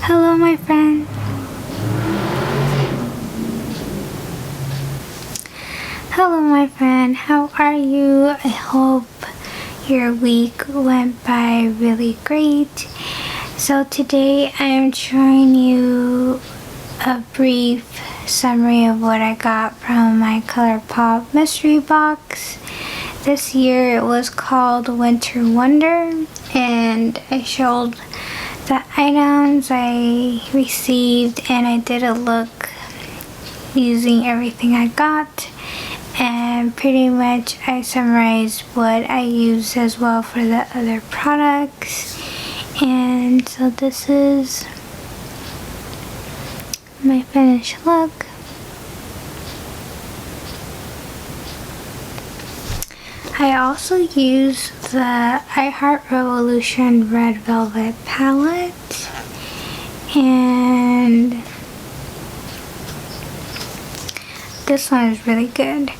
Hello, my friend. Hello, my friend. How are you? I hope your week went by really great. So today I am showing you a brief summary of what I got from my Colourpop mystery box. This year it was called Winter Wonder, and I showed the items I received, and I did a look using everything I got, and pretty much I summarized what I used as well for the other products. And so this is my finished look. I also used the I.H.R Revolution Red Velvet palette, and this one is really good.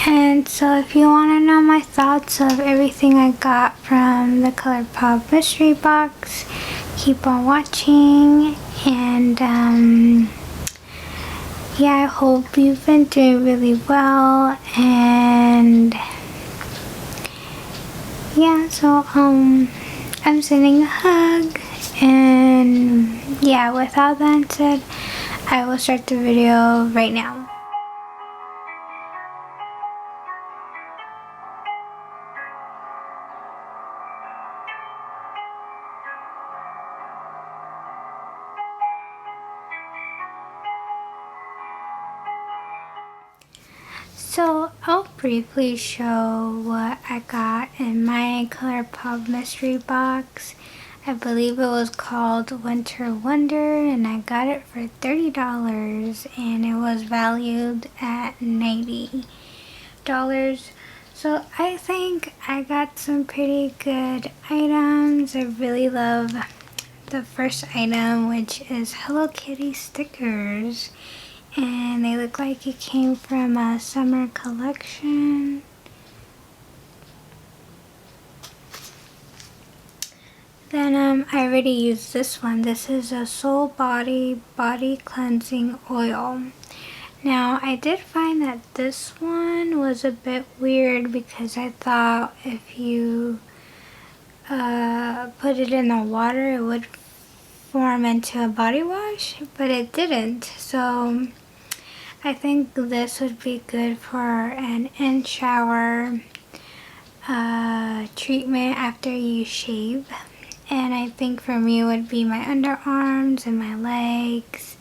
And so if you want to know my thoughts of everything I got from the Colourpop mystery box, keep on watching. And yeah, I hope you've been doing really well. And yeah, so I'm sending a hug. And yeah, with all that said, I will start the video right now. So I'll briefly show what I got in my Colourpop mystery box. I believe it was called Winter Wonder, and I got it for $30, and it was valued at $90. So I think I got some pretty good items. I really love the first item, which is Hello Kitty stickers. And they look like it came from a summer collection. Then I already used this one. This is a Soul Body Cleansing Oil. Now I did find that this one was a bit weird because I thought if you put it in the water it would form into a body wash, but it didn't. So I think this would be good for an in-shower treatment after you shave. And I think for me it would be my underarms and my legs.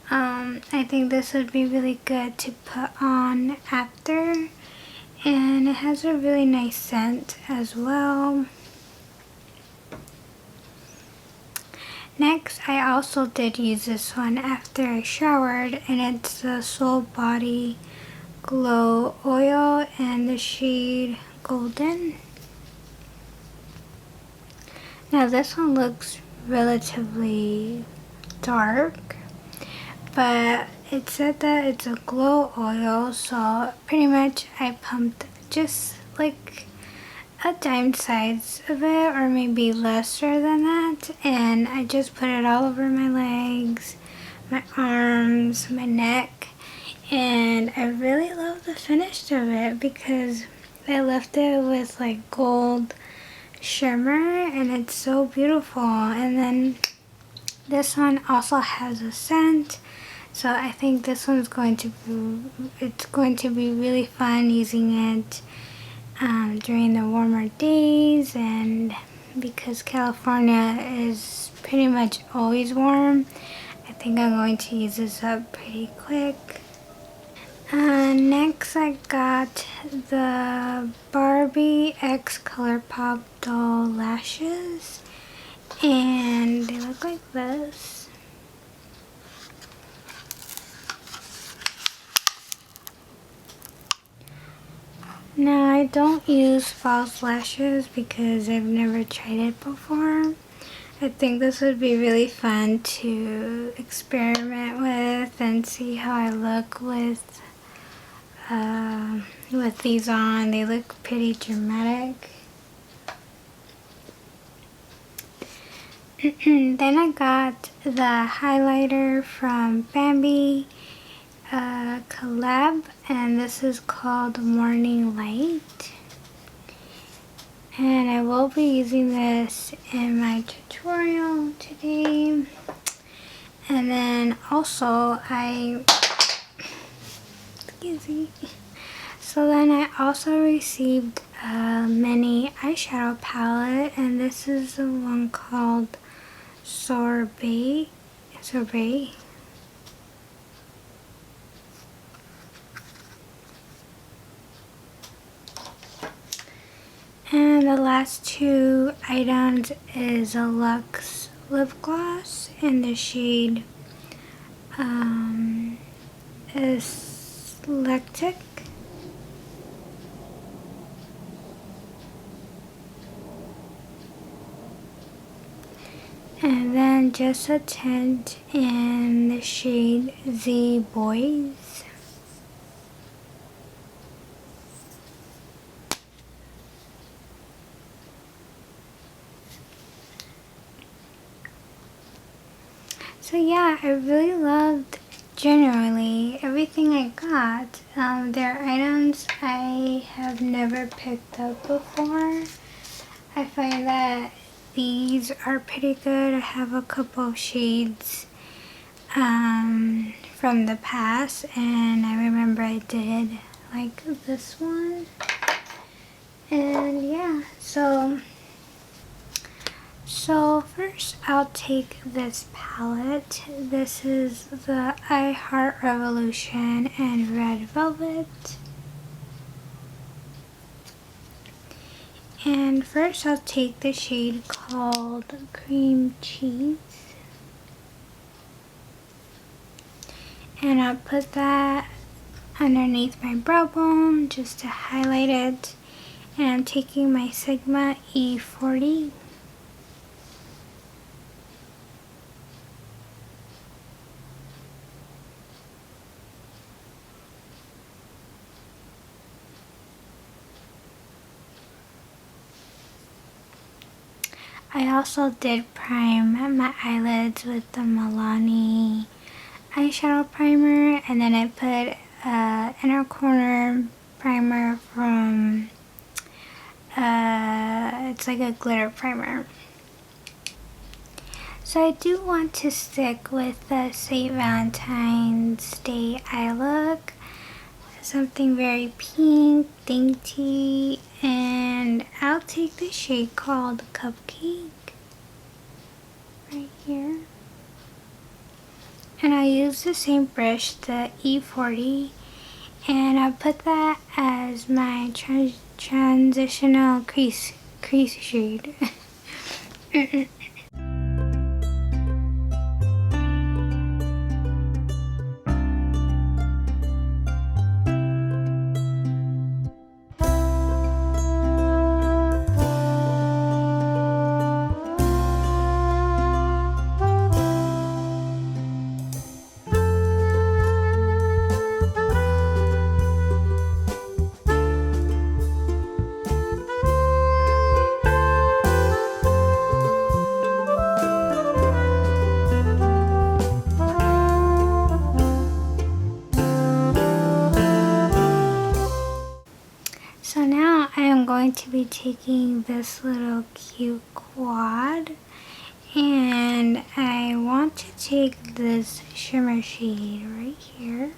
I think this would be really good to put on after. And it has a really nice scent as well. Next, I also did use this one after I showered, and it's the Soul Body Glow Oil and the shade Golden. Now this one looks relatively dark, but it said that it's a glow oil, so pretty much I pumped just like a dime size of it, or maybe lesser than that, and I just put it all over my legs, my arms, my neck, and I really love the finish of it because I left it with like gold shimmer, and it's so beautiful. And then this one also has a scent, so I think this one's going to be really fun using it during the warmer days, and because California is pretty much always warm, I think I'm going to use this up pretty quick. Next I got the Barbie X Colourpop doll lashes, and they look like this. Now I don't use false lashes because I've never tried it before. I think this would be really fun to experiment with and see how I look with these on. They look pretty dramatic. Then I got the highlighter from Bambi collab, and this is called Morning Light. And I will be using this in my tutorial today. And then also I also received a mini eyeshadow palette, and this is the one called Sorbet. And the last two items is a Luxe lip gloss in the shade Eclectic. And then just a tint in the shade Z Boys. So yeah, I really loved generally everything I got. They're items I have never picked up before. I find that these are pretty good. I have a couple of shades from the past, and I remember I did like this one. And yeah, so first I'll take this palette. This is the I.H.R Revolution and Red Velvet. And first I'll take the shade called Cream Cheese. And I'll put that underneath my brow bone just to highlight it. And I'm taking my Sigma E40. I also did prime my eyelids with the Milani eyeshadow primer, and then I put inner corner primer from it's like a glitter primer. So I do want to stick with the St. Valentine's Day eye look. Something very pink, dainty, and I'll take the shade called Cupcake right here. And I use the same brush, the E40, and I'll put that as my transitional crease shade. So now I am going to be taking this little cute quad, and I want to take this shimmer shade right here.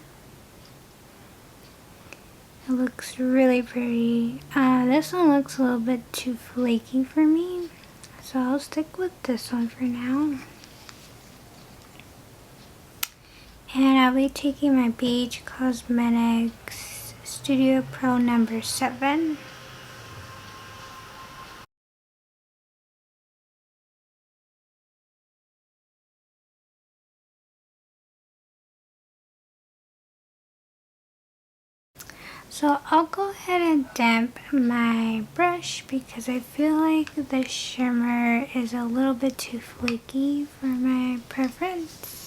It looks really pretty. This one looks a little bit too flaky for me, so I'll stick with this one for now. And I'll be taking my BH Cosmetics Studio Pro number 7. So I'll go ahead and damp my brush because I feel like the shimmer is a little bit too flaky for my preference.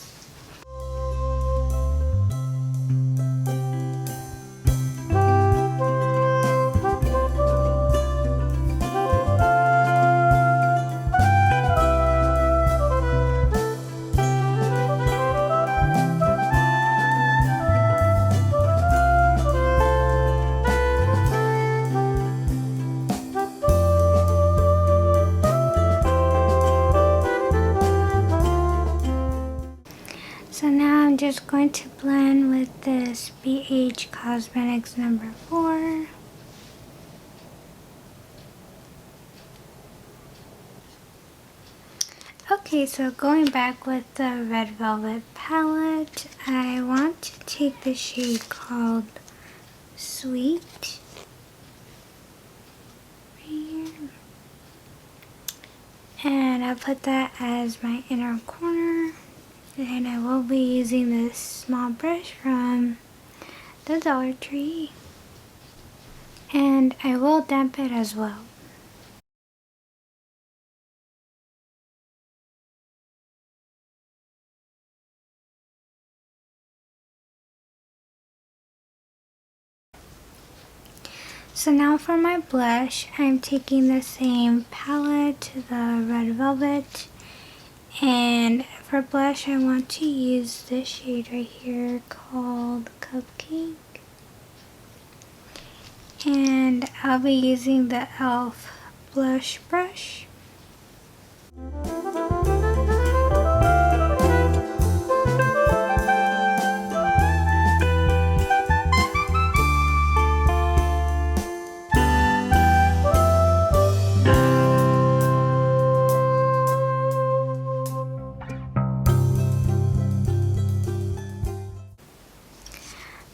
just going to blend with this BH Cosmetics number 4. Okay, so going back with the Red Velvet palette, I want to take the shade called Sweet. Right here. And I'll put that as my inner corner. And I will be using this small brush from the Dollar Tree. And I will damp it as well. So now for my blush, I'm taking the same palette, the Red Velvet. And for blush, I want to use this shade right here called Cupcake. And I'll be using the e.l.f. blush brush.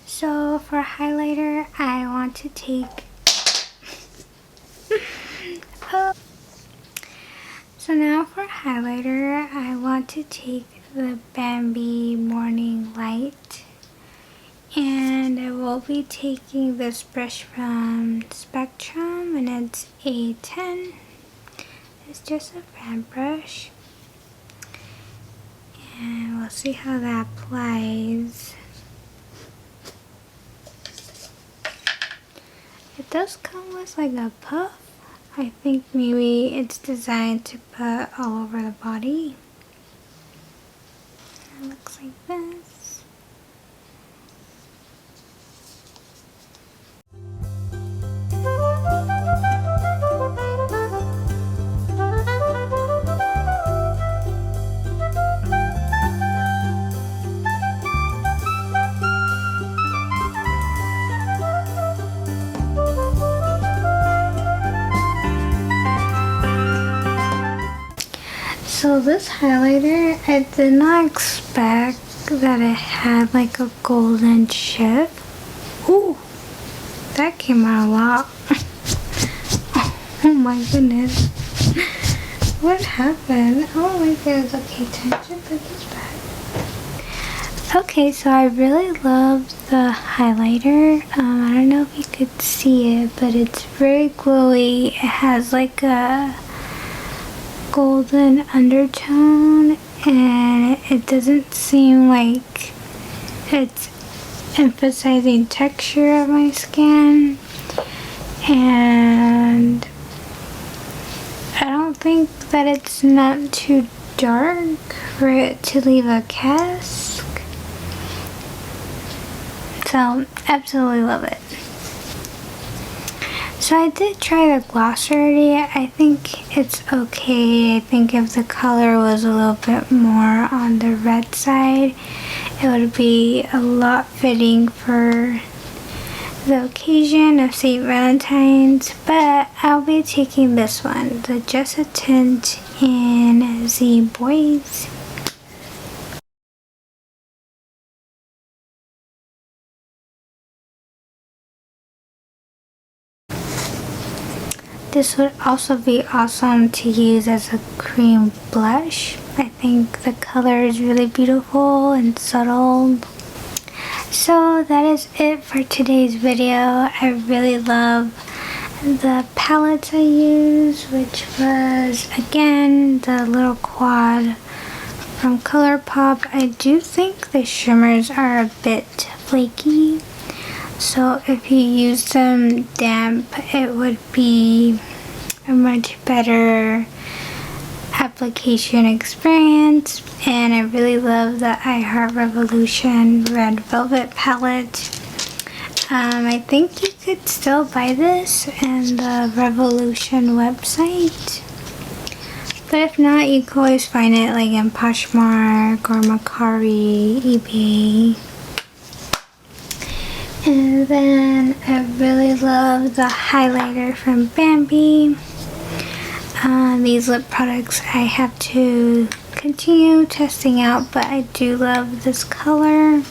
So for highlighter, I want to take So now for highlighter, I want to take the Bambi Morning Light, and I will be taking this brush from Spectrum, and it's A10. It's just a fan brush, and we'll see how that applies. It does come with like a puff. I think maybe it's designed to put all over the body. It looks like this. So this highlighter, I did not expect that it had like a golden chip. Ooh, that came out a lot. Oh my goodness. What happened? Oh my goodness. Okay, time to put this back. Okay, so I really love the highlighter. I don't know if you could see it, but it's very glowy. It has like a golden undertone, and it doesn't seem like it's emphasizing texture of my skin, and I don't think that it's not too dark for it to leave a cast. So absolutely love it. So I did try the gloss already. I think it's okay. I think if the color was a little bit more on the red side, it would be a lot fitting for the occasion of St. Valentine's. But I'll be taking this one, the Just a Tint in Z Boys. This would also be awesome to use as a cream blush. I think the color is really beautiful and subtle. So that is it for today's video. I really love the palettes I used, which was again the little quad from Colourpop. I do think the shimmers are a bit flaky. So if you use them damp, it would be a much better application experience. And I really love the I.H.R Revolution Red Velvet palette. I think you could still buy this in the Revolution website But if not, you can always find it like in Poshmark or Mercari, eBay. And then I really love the highlighter from Bambi. These lip products I have to continue testing out, but I do love this color.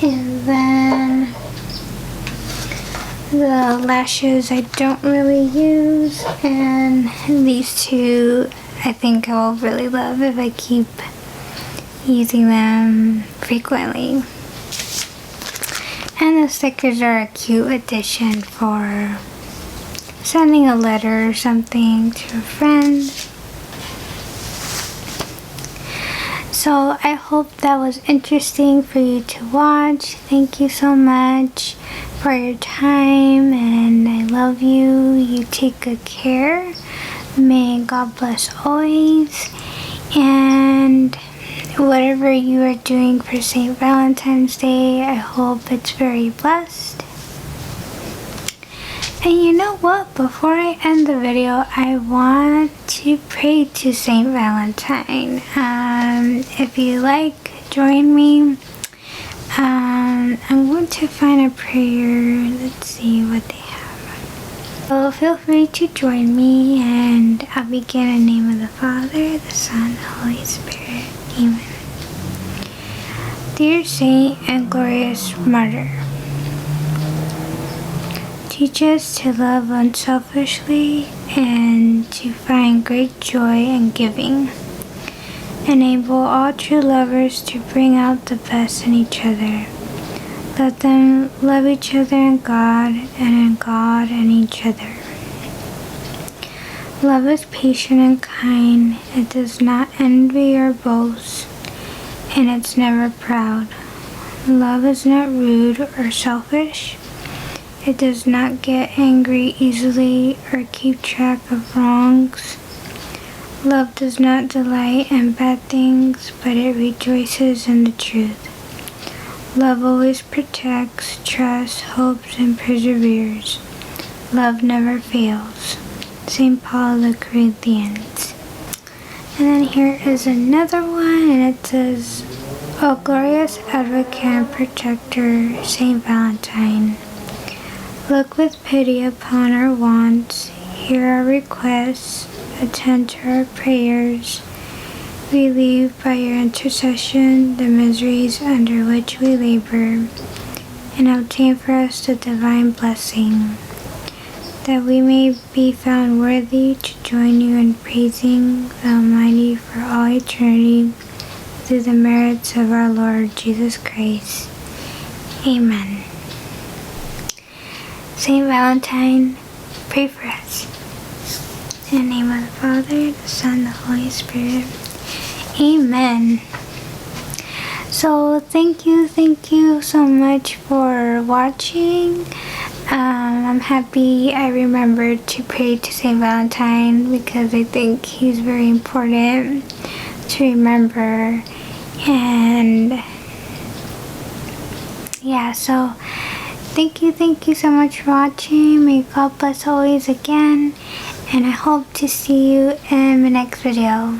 And then the lashes I don't really use, and these two I think I will really love if I keep using them frequently. And the stickers are a cute addition for sending a letter or something to a friend. So I hope that was interesting for you to watch. Thank you so much for your time, and I love you. You take good care. May God bless always. And whatever you are doing for St. Valentine's Day, I hope it's very blessed. And you know what? Before I end the video, I want to pray to St. Valentine. If you like, join me. I'm going to find a prayer. Let's see what they have. So feel free to join me, and I'll begin in the name of the Father, the Son, the Holy Spirit. Amen. Dear Saint and glorious Martyr, teach us to love unselfishly and to find great joy in giving. Enable all true lovers to bring out the best in each other. Let them love each other in God, and in God and each other. Love is patient and kind. It does not envy or boast, and it's never proud. Love is not rude or selfish. It does not get angry easily or keep track of wrongs. Love does not delight in bad things, but it rejoices in the truth. Love always protects, trusts, hopes, and perseveres. Love never fails. St. Paul the Corinthians. And then here is another one, and it says, O glorious advocate and protector, St. Valentine, look with pity upon our wants, hear our requests, attend to our prayers, relieve by your intercession the miseries under which we labor, and obtain for us the divine blessing, that we may be found worthy to join you in praising the Almighty for all eternity, through the merits of our Lord Jesus Christ. Amen. Saint Valentine, pray for us. In the name of the Father, the Son, the Holy Spirit. Amen. So thank you so much for watching. I'm happy I remembered to pray to Saint Valentine, because I think he's very important to remember. And yeah, so thank you so much for watching. May God bless always again, and I hope to see you in the next video.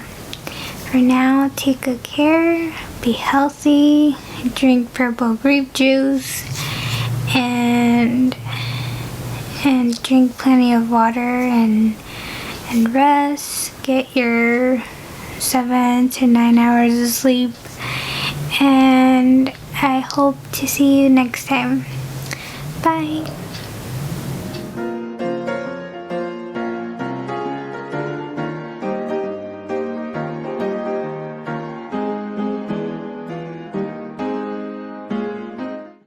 For now, take good care, be healthy, drink purple grape juice, and drink plenty of water, and rest. Get your 7 to 9 hours of sleep, and I hope to see you next time. Bye.